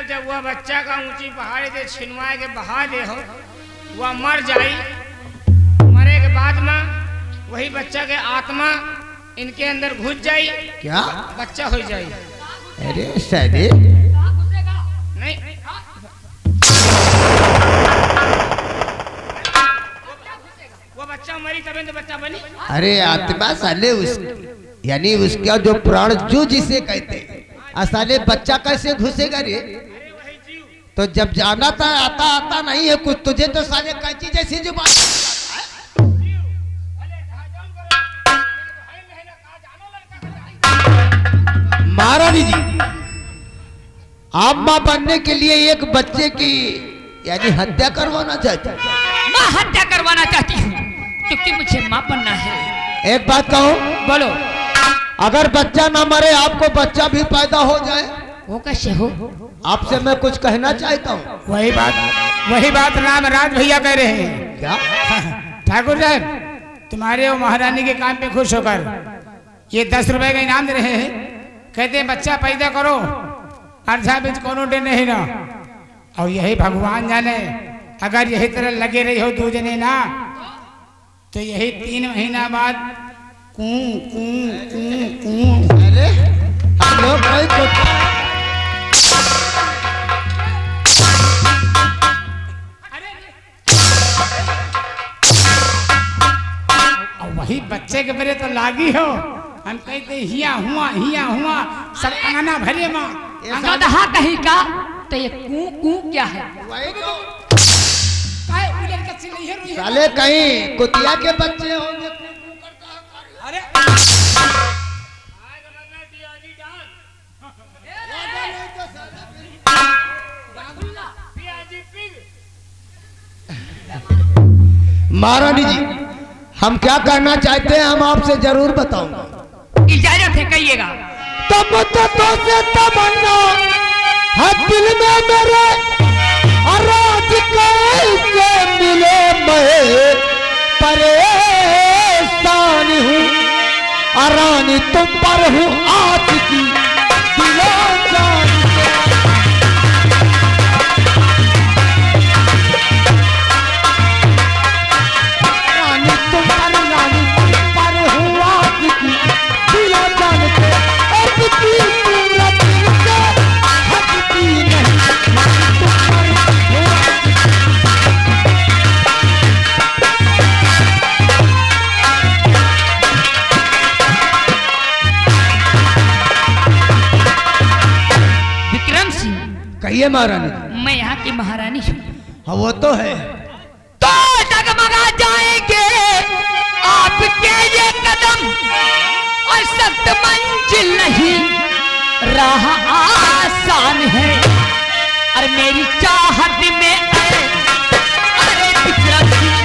जब वह बच्चा का ऊंची पहाड़ी से छिनवाए के बहा दे हो, वह मर जाई। मरे के बाद में वही बच्चा के आत्मा इनके अंदर घुस जाई। क्या बच्चा हो जाई? अरे सादे नहीं, वो बच्चा मरी तभी तो बच्चा बनी। अरे आत्मा साले उस यानी उसका जो प्राण जो जिसे कहते हैं, साले बच्चा कैसे घुसेगा रे? तो जब जाना था आता आता नहीं है कुछ, तुझे तो साले कैची जैसी जुबान। महारानी जी, आप माँ बनने के लिए एक बच्चे की यानी हत्या करवाना चाहती हैं? मैं हत्या करवाना चाहती हूँ क्योंकि मुझे माँ बनना है। एक बात कहूँ, बोलो। अगर बच्चा ना मरे, आपको बच्चा भी पैदा हो जाए, वो कैसे हो? आपसे मैं कुछ कहना चाहता हूँ। वही बात रामराज भैया कह रहे हैं। क्या ठाकुर साहब, तुम्हारे वो महारानी के काम पे खुश होकर ये 10 रुपए का इनाम दे रहे हैं। कहते हैं बच्चा पैदा करो, अर्धा बीच कोनो डे नहीं ना। और यही भगवान जाने, अगर यही तरह लगे रही हो दो जने ना, तो यही 3 महीना बाद कू कू कू कू। अरे हम लोग कोई और वही बच्चे के बरे तो लागी हो। हम कहते हिया हुआ सब अंगना भरे माँ। गधा कहीं का, तो ये कू कू क्या है? साले कहीं कुतिया के बच्चे होंगे। अरे महारानी जी, हम क्या करना चाहते हैं हम आपसे जरूर बताऊंगा। इजाजत है, कहिएगा। तब तो से तमन्ना है दिल में मेरे, और राज कैसे मिले मैं परेशान हूँ, और रानी तुम पर हूँ आज की दिलो जान के। रानी तुम पर हूँ आज की दिलो जान के। अब की सूरत से हटती नहीं, रानी तुम पर हूँ आज की। विक्रम सिंह, कहिए महारानी। मैं यहाँ की महारानी हूँ। हाँ वो तो है। तो डगमगा जाएंगे आपके ये कदम, और सख्त मंजिल नहीं, राह आसान है। और मेरी चाहत में अरे विक्रम सिंह,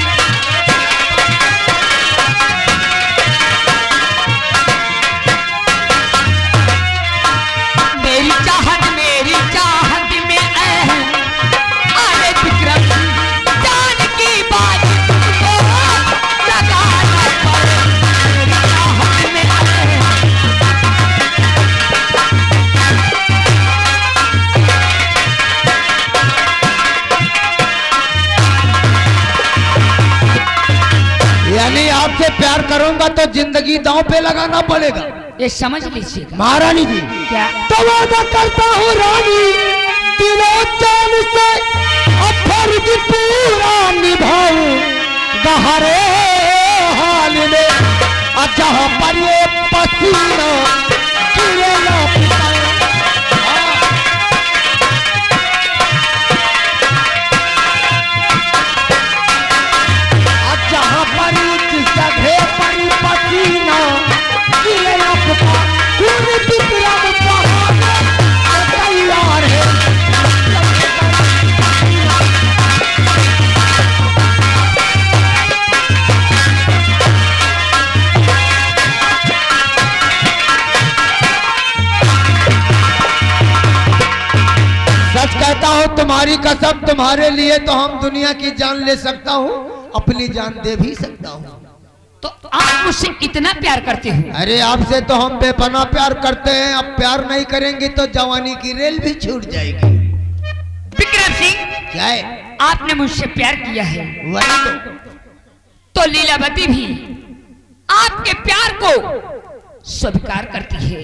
मेरी चाहत में अरे विक्रम सिंह, जान की बात तुमको लगाना पड़े। मेरी चाहत में यानी आपसे प्यार करूंगा तो जिंदगी दांव पे लगाना पड़ेगा, ये समझ लीजिएगा। महारानी जी। क्या? तो वादा करता हूँ रानी दिलो जान से, अब फर्ज पूरा निभाऊं गहरे हाल में, और जहाँ पर ये पसीना गिरेगा पिटाए। जहाँ पर जिस जगह पर पसीना गिरेगा पिटाए, पूरी विक्रम बहाने तैयार है। सच कहता हूँ तुम्हारी कसम, तुम्हारे लिए तो हम दुनिया की जान ले सकता हूँ, अपनी जान दे भी सकता हूँ। तो आप मुझसे इतना प्यार करते हो? अरे आपसे तो हम बेपनाह प्यार करते हैं। अब प्यार नहीं करेंगे तो जवानी की रेल भी छूट जाएगी। सिंह, क्या है? आपने मुझसे प्यार किया है, वही तो लीलावती भी आपके प्यार को स्वीकार करती है,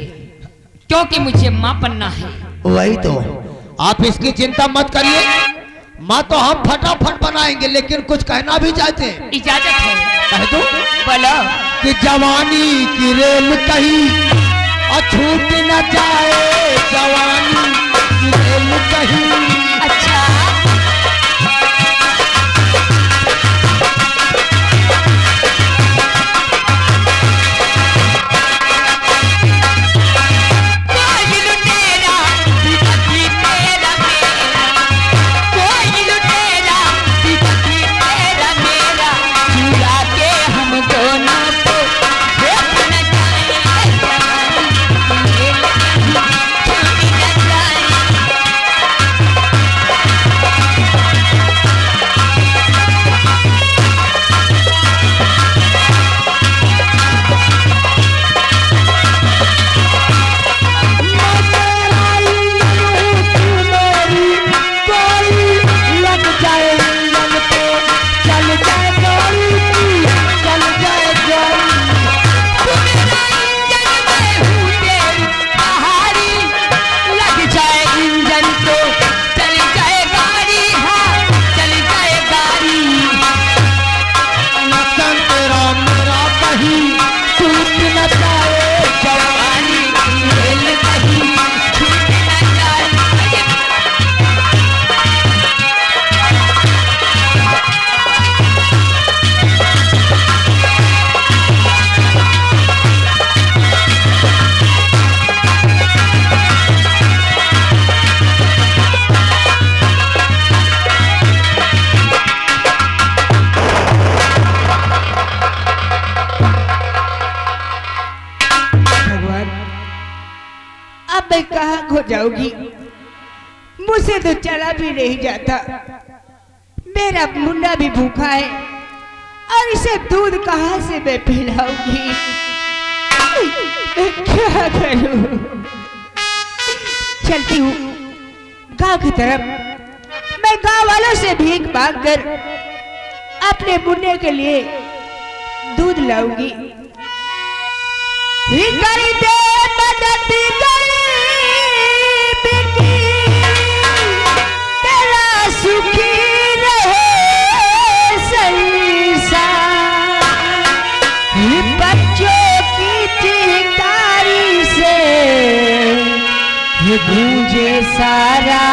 क्योंकि मुझे मां बनना है। वही तो, आप इसकी चिंता मत करिए, माँ तो हम फटाफट बनाएंगे, लेकिन कुछ कहना भी चाहते हैं। इजाजत है? कह दो बोलो। कि जवानी की रेल कहीं अछूट न जाए, जवानी की रेल कहीं। अच्छा, कोई लुटेरा विपत्ति तेरा मेरा, कोई लुटेरा विपत्ति तेरा मेरा, चुरा के हम दोनों को देख न जाए, जवानी छूट न जाए। अब मैं कहाँ खो जाऊंगी? मुझसे तो चला भी नहीं जाता, मेरा मुंडा भी भूखा है और इसे दूध कहाँ से मैं पिलाऊंगी? मैं क्या करूं? चलती हूँ गांव की तरफ। मैं गांव वालों से भीख मांगकर अपने मुन्ने के लिए दूध लाऊंगी। करी दे मदद गरीब की, तेरा सुखी रहे संसार। बच्चों की चिंगारी से गूंजे सारा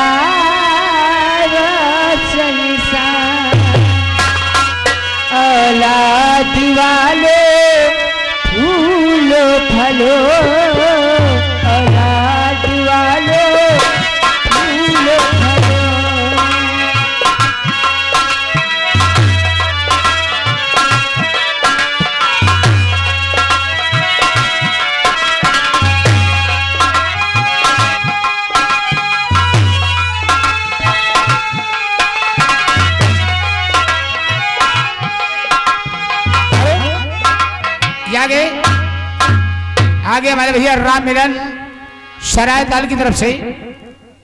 संसार। औलाद वाले फूलो फलो, औलाद वालो फूलो फलो। आगे हमारे भैया राम मिलन सराय ताल की तरफ से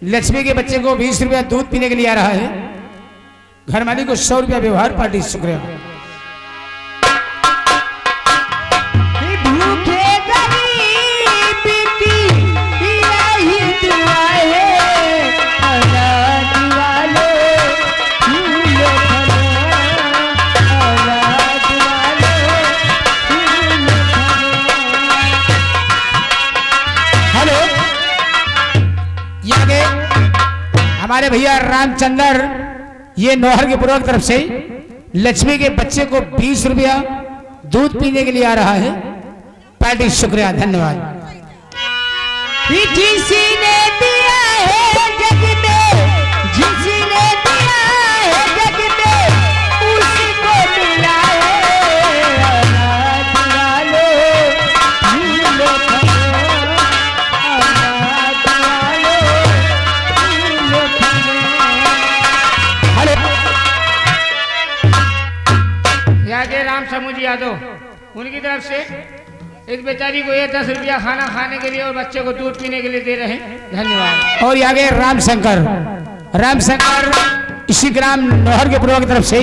लक्ष्मी के बच्चे को 20 रुपया दूध पीने के लिए आ रहा है। घर मालिक को 100 रुपया व्यवहार पार्टी। शुक्रिया। भूखे गरीब की यही दुआ है, औलाद वालो फूलो फलो, औलाद वालो फूलो फलो। हेलो, ये आगे हमारे भैया रामचंद्र ये नौहर के पूर्व तरफ से लक्ष्मी के बच्चे को 20 रुपया दूध पीने के लिए आ रहा है। पार्टी शुक्रिया, धन्यवाद। जिसने दिया है जग में, जिसने दिया है जग में, उसको मिला है। औलाद वालो फूलो फलो, औलाद वालो फूलो फलो। आगे राम समूह यादव उनकी तरफ से एक बेचारी को ये 10 रुपया खाना खाने के लिए और बच्चे को दूध पीने के लिए दे रहे हैं। धन्यवाद। और आगे राम शंकर रामशंकर इसी ग्राम नौहर के पूर्व की तरफ से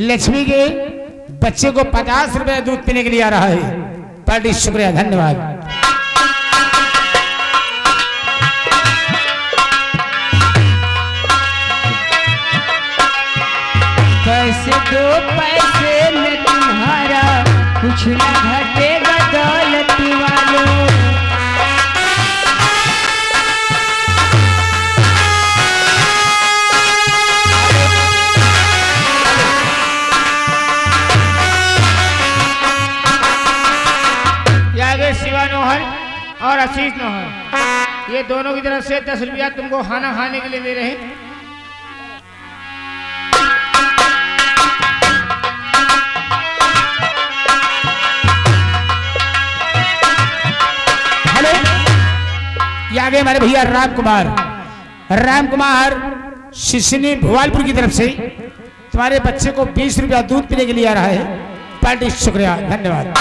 लक्ष्मी के बच्चे को 50 रुपए दूध पीने के लिए आ रहा है। पार्टी शुक्रिया, धन्यवाद। पैसे दो पैसे में तुम्हारा कुछ न घटेगा दौलत वालों। शिवा नौहर और आशीष नौहर, ये दोनों की तरफ से 10 रुपया तुमको खाना खाने के लिए दे रहे हैं। हेलो, ये आगे हमारे भैया राम कुमार शिशनी भोवालपुर की तरफ से तुम्हारे बच्चे को 20 रुपया दूध पीने के लिए आ रहा है। पार्टी शुक्रिया, धन्यवाद।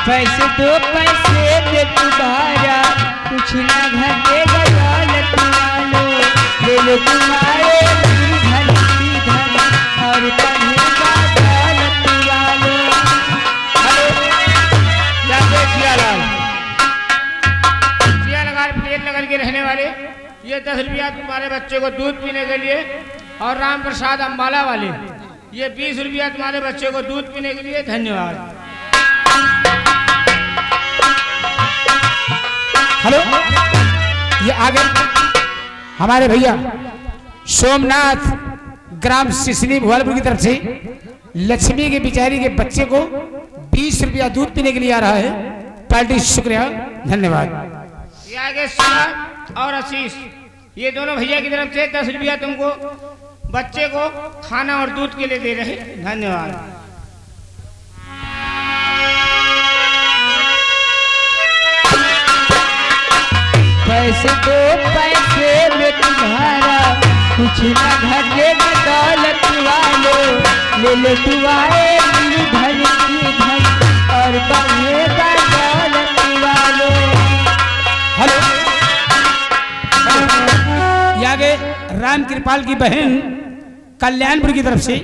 पैसे दो पैसे में तुम्हारा कुछ न घटेगा दौलत वालों। ले लो तुम्हारे धन की धन और बढ़ेगा दौलत वालों। प्लेट नगर के रहने वाले ये 10 रुपया तुम्हारे बच्चे को दूध पीने के लिए, और राम प्रसाद अम्बाला वाले ये 20 रुपया तुम्हारे बच्चे को दूध पीने के लिए, धन्यवाद। हेलो, ये आगे हमारे भैया सोमनाथ ग्राम सिसनी भोवालपुर की तरफ से लक्ष्मी के बिचारी के बच्चे को 20 रुपया दूध पीने के लिए आ रहा है। पार्टी शुक्रिया, धन्यवाद। ये आगे शिवा और आशीष, ये दोनों भैया की तरफ से 10 रुपया तुमको बच्चे को खाना और दूध के लिए दे रहे, धन्यवाद। पैसे दो पैसे में तुम्हारा कुछ न घटेगा दौलत वालों। ले लो तुम्हारे धन की धन और बढ़ेगा दौलत वालों। हेलो, आगे राम कृपाल की बहन कल्याणपुर की तरफ से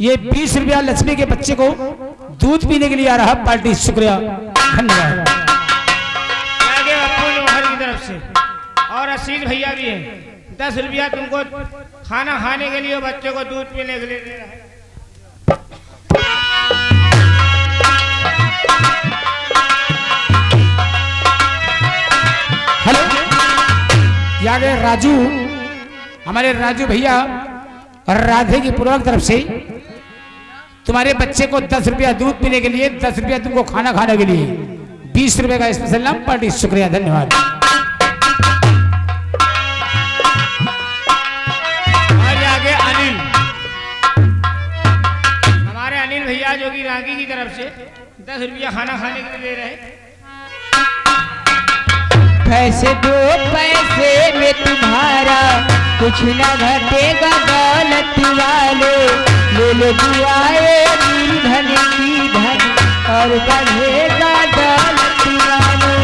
ये 20 रुपया लक्ष्मी के बच्चे को दूध पीने के लिए आ रहा। पार्टी शुक्रिया, धन्यवाद। से और आशीष भैया भी है, 10 रुपया तुमको खाना खाने के लिए और बच्चे को दूध पीने के लिए दे रहा है। हेलो, आगे राजू, हमारे राजू भैया और राधे की पूर्वक तरफ से तुम्हारे बच्चे को 10 रुपया दूध पीने के लिए, 10 रुपया तुमको खाना खाने के लिए, 20 रुपए का स्पेशल नाम। पार्टी शुक्रिया, धन्यवाद। भैया जो कि रांगी की तरफ से 10 रुपया खाना खाने के लिए दे रहे। पैसे दो पैसे में तुम्हारा कुछ न घटेगा दौलत वालों। ले लो दुआए धन की धन और बढ़ेगा दौलत वालों।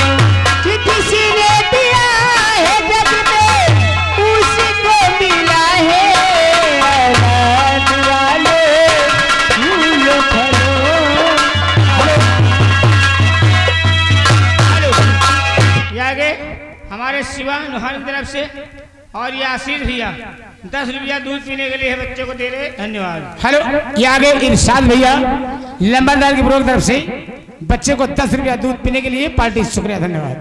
किसी ने दिया है जग में उसको मिला है औलाद वालों। आगे हमारे शिवा नौहान की तरफ से और ये आशीष भैया 10 रुपया दूध पीने के लिए बच्चे को दे रहे, धन्यवाद। हेलो, ये आगे इरशाद भैया लंबरदार की पूर्व तरफ से बच्चे को 10 रुपया दूध पीने के लिए। पार्टी शुक्रिया, धन्यवाद।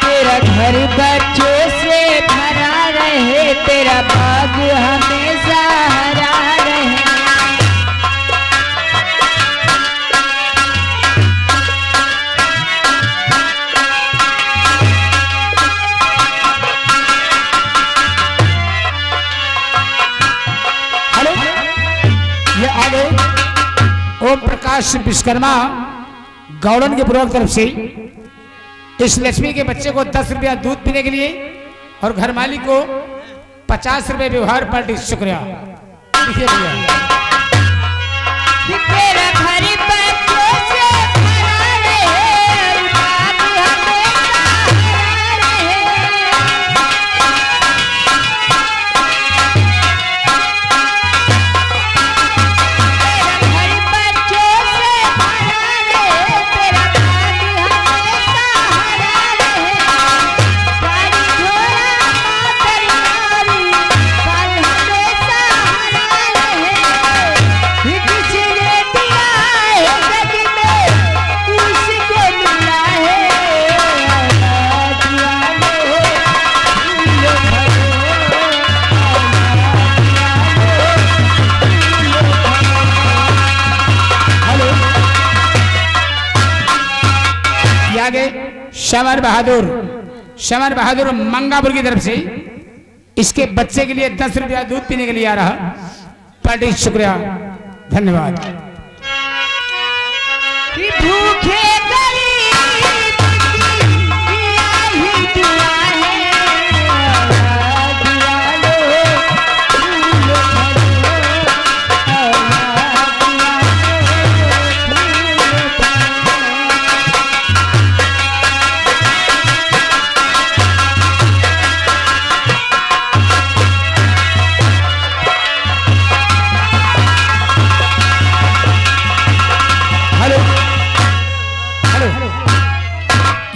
तेरा घर बच्चों से भरा रहे, तेरा बाग हमेशा हरा रहे। हेलो, ये आगे ओम प्रकाश विश्वकर्मा गौड़न के पूर्वक तरफ से इस लक्ष्मी के बच्चे को 10 रुपया दूध पीने के लिए और घर मालिक को 50 रुपए व्यवहार पार्टी। शुक्रिया। लिखिए भैया। तेरा घर बच्चों से भरा रहे, बात हमेशा आगे शमर बहादुर मंगापुर की तरफ से इसके बच्चे के लिए 10 रुपया दूध पीने के लिए आ रहा पार्टी। शुक्रिया, धन्यवाद। भूखे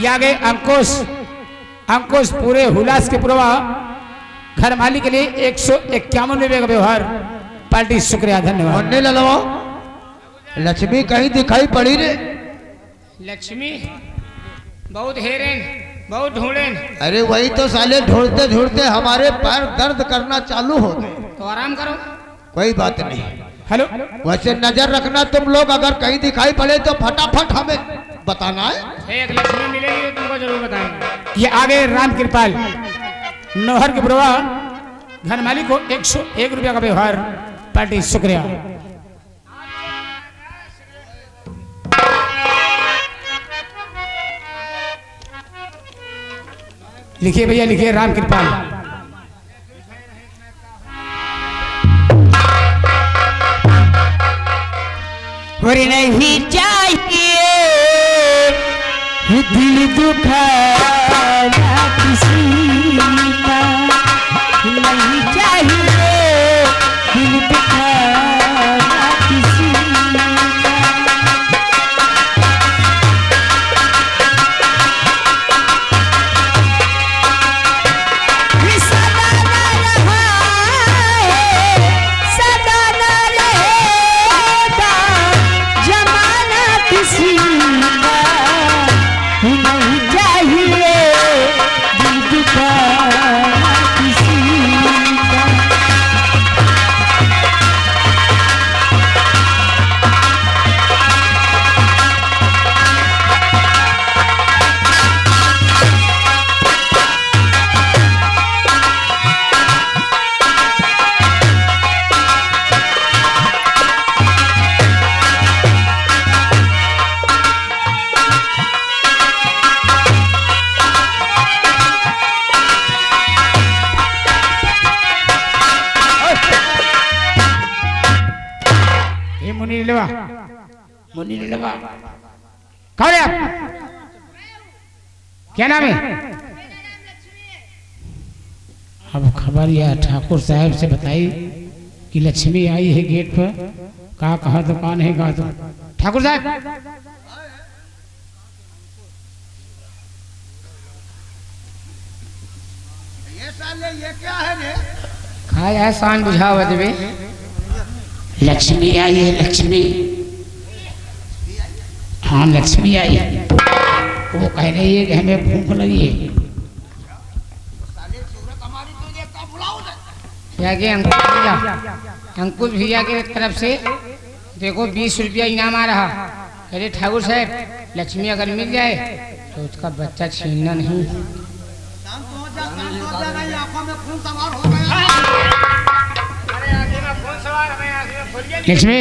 आगे अंकुश पूरे हुलास के पूर्वा घर मालिक के लिए 151 रुपए का व्यवहार पार्टी। शुक्रिया, धन्यवाद। मन्ने ललवा लक्ष्मी कहीं दिखाई पड़ी रे? लक्ष्मी बहुत हेरेन, बहुत ढूंढेन। अरे वही तो साले ढूंढते ढूंढते हमारे पैर दर्द करना चालू हो गए। तो आराम करो, कोई बात नहीं। हेलो, वैसे नजर रखना तुम लोग, अगर कहीं दिखाई पड़े तो फटाफट हमें बताना है। एक लक्ष्मी मिलेगी तो तुमको जरूर बताएंगे। ये आगे राम कृपाल नौहर के प्रवाह घर मालिक को 101 रुपया का व्यवहार पार्टी। शुक्रिया। लिखिए भैया, लिखिए राम कृपाल। और नहीं चाहिए दिल दुखाना किसी का, नहीं चाहिए दिल दुखाना किसी का। सदा न रहा है, सदा न रहेगा जमाना किसी का, नहीं चाहिए दिल दुखाना किसी का। मुन्नी लेवा कौन है आप? क्या नाम है? अब खबर यह ठाकुर साहब से बताई कि लक्ष्मी आई है गेट पर। कहाँ दुकान है, कहाँ तो ठाकुर साहब। ये क्या है रे? खाया है शान बुझावा देवे। लक्ष्मी आई है, लक्ष्मी। हाँ, लक्ष्मी आई है। वो कह रही है कि हमें भूख लगी है। अंकुश भैया के तरफ से देखो 20 रुपया इनाम आ रहा। अरे ठाकुर साहब, लक्ष्मी अगर मिल जाए तो उसका बच्चा छीनना नहीं। लक्ष्मी,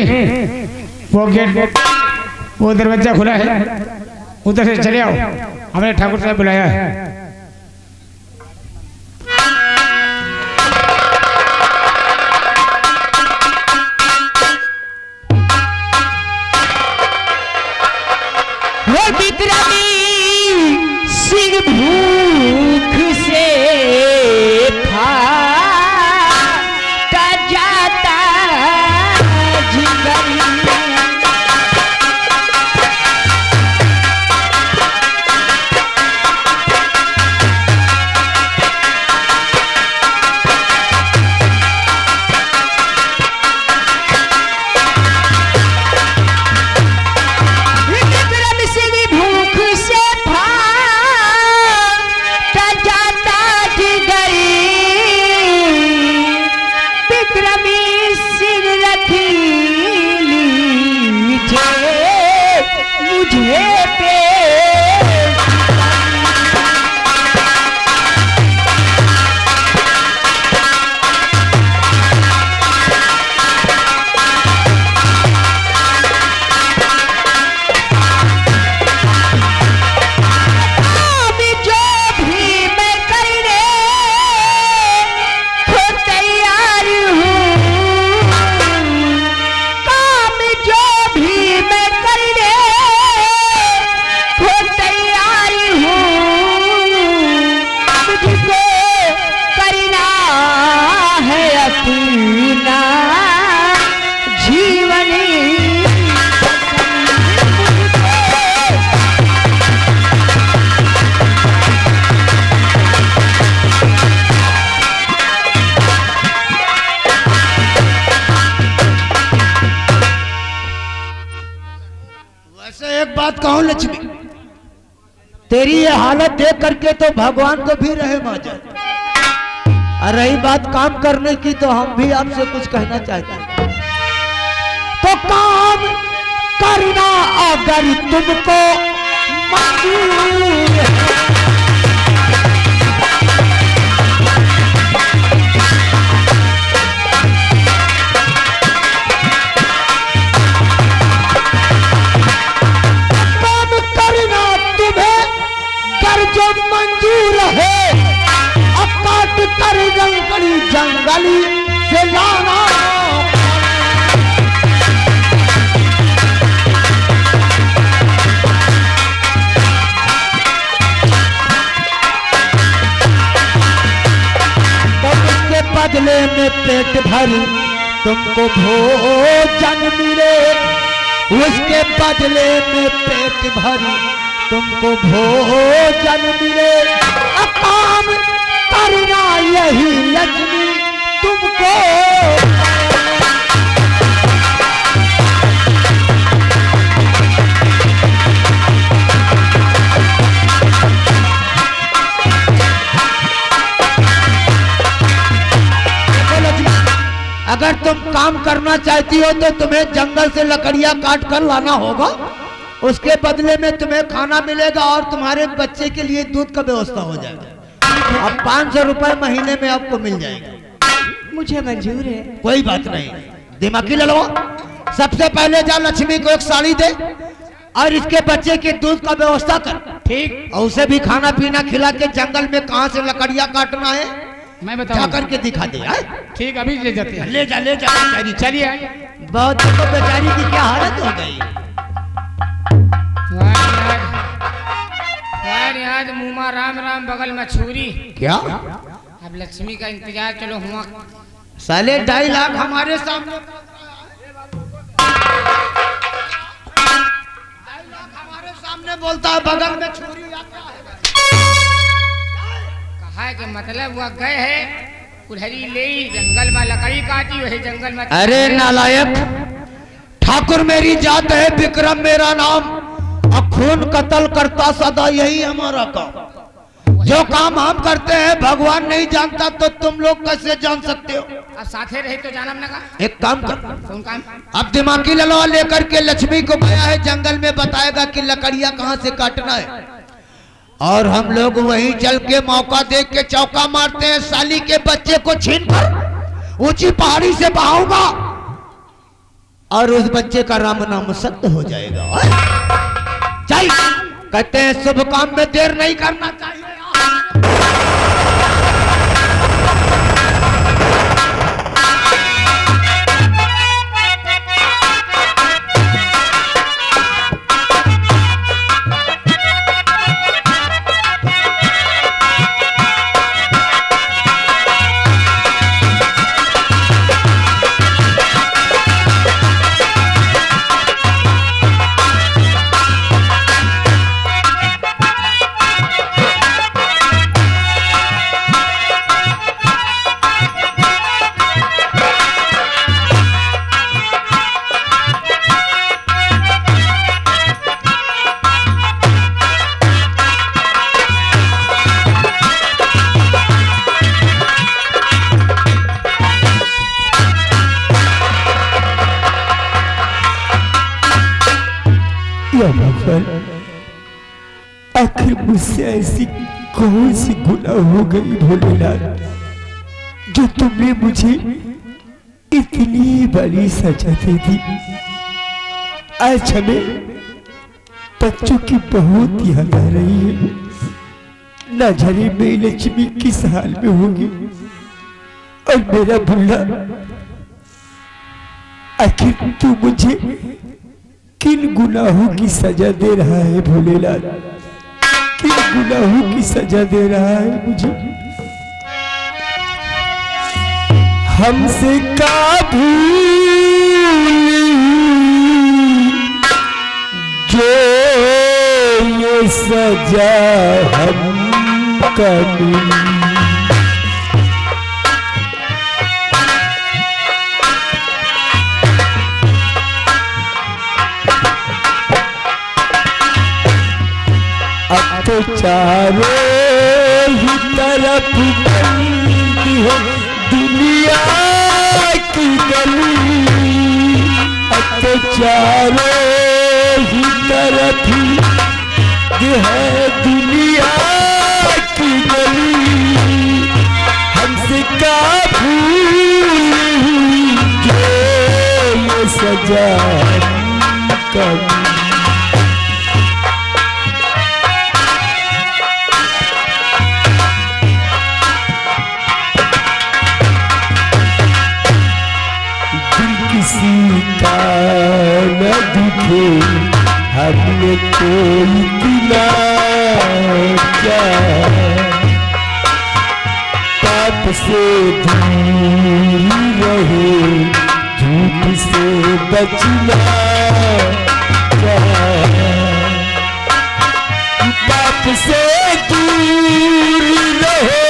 वो गेट, वो दरवाजा खुला है, उधर से चले आओ। हमने ठाकुर साहब बुलाया है। बात कहूं लक्ष्मी, तेरी ये हालत देख करके तो भगवान को भी रहम आ जाए। और रही बात काम करने की, तो हम भी आपसे कुछ कहना चाहते हैं। तो काम करना अगर तुमको मंजूर है, जो मंजूर है, अब काट कर जंगली जंगली से लाना। तो उसके बदले में पेट भरी तुमको भोजन मिले, उसके बदले में पेट भरी तुमको भोजन मिले। काम करना यही लक्ष्मी तुमको। अगर तुम काम करना चाहती हो तो तुम्हें जंगल से लकड़ियां काट कर लाना होगा, उसके बदले में तुम्हें खाना मिलेगा और तुम्हारे बच्चे के लिए दूध का व्यवस्था हो जाएगा। अब 500 रुपए महीने में आपको मिल जाएगा। मुझे मंजूर है। कोई बात नहीं, दिमागी ले लो। सबसे पहले जा लक्ष्मी को एक साड़ी दे और इसके बच्चे के दूध का व्यवस्था कर। ठीक। और उसे भी खाना पीना खिला के जंगल में कहाँ से लकड़ियां काटना है मैं बताऊं, जा करके दिखा दे। ठीक, अभी ले जाते हैं। ले जा बेचारी। चलिए। बहुत तो बेचारी की क्या हालत हो गई। आज मुँह राम राम बगल में छुरी। क्या अब लक्ष्मी का इंतजार चलो हुआ। साले 2.5 लाख हमारे सामने, 2.5 लाख हमारे सामने बोलता है, बगल में छुरी आता है। कहा कि मतलब वह गए है कुल्हरी ले जंगल में लकड़ी काटी, वही जंगल में। अरे नालायक, ठाकुर मेरी जात है, विक्रम मेरा नाम, खून कत्ल करता सदा यही हमारा काम। जो काम हम करते हैं भगवान नहीं जानता, तो तुम लोग कैसे जान सकते हो। अब साथे रहे तो जानम लगा। एक काम कर, कौन काम? अब दिमागी ललो लेकर के लक्ष्मी को गया है जंगल में, बताएगा कि लकड़ियां कहाँ से काटना है, और हम लोग वहीं चल के मौका देख के चौका मारते हैं। साली के बच्चे को छीन कर ऊंची पहाड़ी से बहाऊंगा और उस बच्चे का राम नाम सत्य हो जाएगा। चाहिए कहते हैं शुभ काम में देर नहीं करना चाहिए। आखिर मुझसे ऐसी कौन सी गुनाह हो गई भोलेनाथ, जो तुमने मुझे इतनी बड़ी सजा दे दी। आज हमें बच्चों की बहुत याद आ रही है। न जाने मेरी लक्ष्मी किस हाल में होगी और मेरा बुल्ला। आखिर तू मुझे किन गुनाहों की सजा दे रहा है भोलेनाथ, किन गुनाहों की सजा दे रहा है मुझे। हमसे का भूल जो ये सजा हमको मिली। सजा कभी किसी का न दिखे हमने कोई दिला क्या पाप से दूर रहे झूठ से बचना क्या पाप से दूर रहे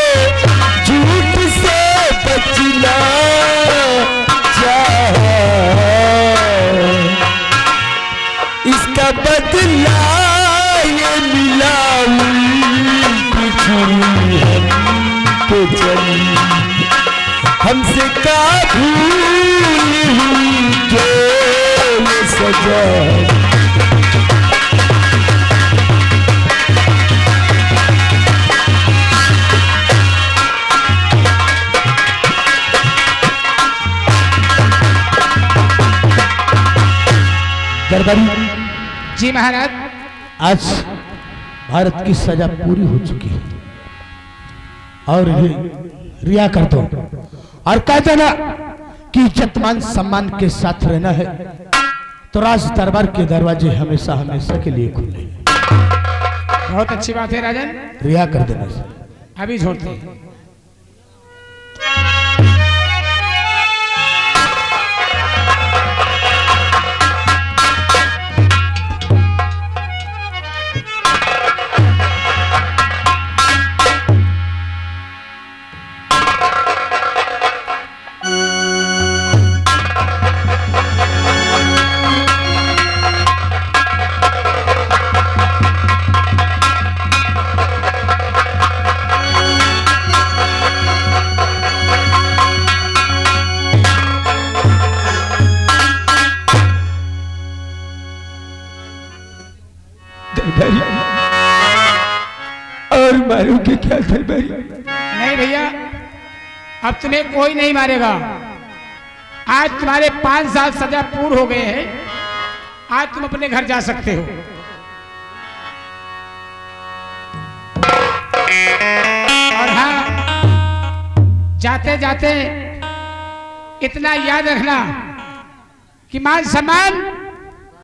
झूठ से बचना इसका बदला ये मिला कुछ हमको चली हमसे का भूल हुई जो ये सजा दरबारी जी महाराज। आज भारत की सजा पूरी हो चुकी है और रिया कर दो और कह देना कि इज्जत मान सम्मान के साथ रहना है तो राज दरबार के दरवाजे हमेशा हमेशा के लिए खुले हैं। बहुत अच्छी बात है राजन, रिया कर देना। अभी छोड़ते हैं। और मारोगे क्या दरबारी? नहीं भैया, अब तुम्हें कोई नहीं मारेगा। आज तुम्हारे 5 साल सजा पूर्ण हो गए हैं। आज तुम अपने घर जा सकते हो। और हाँ, जाते जाते इतना याद रखना कि मान सम्मान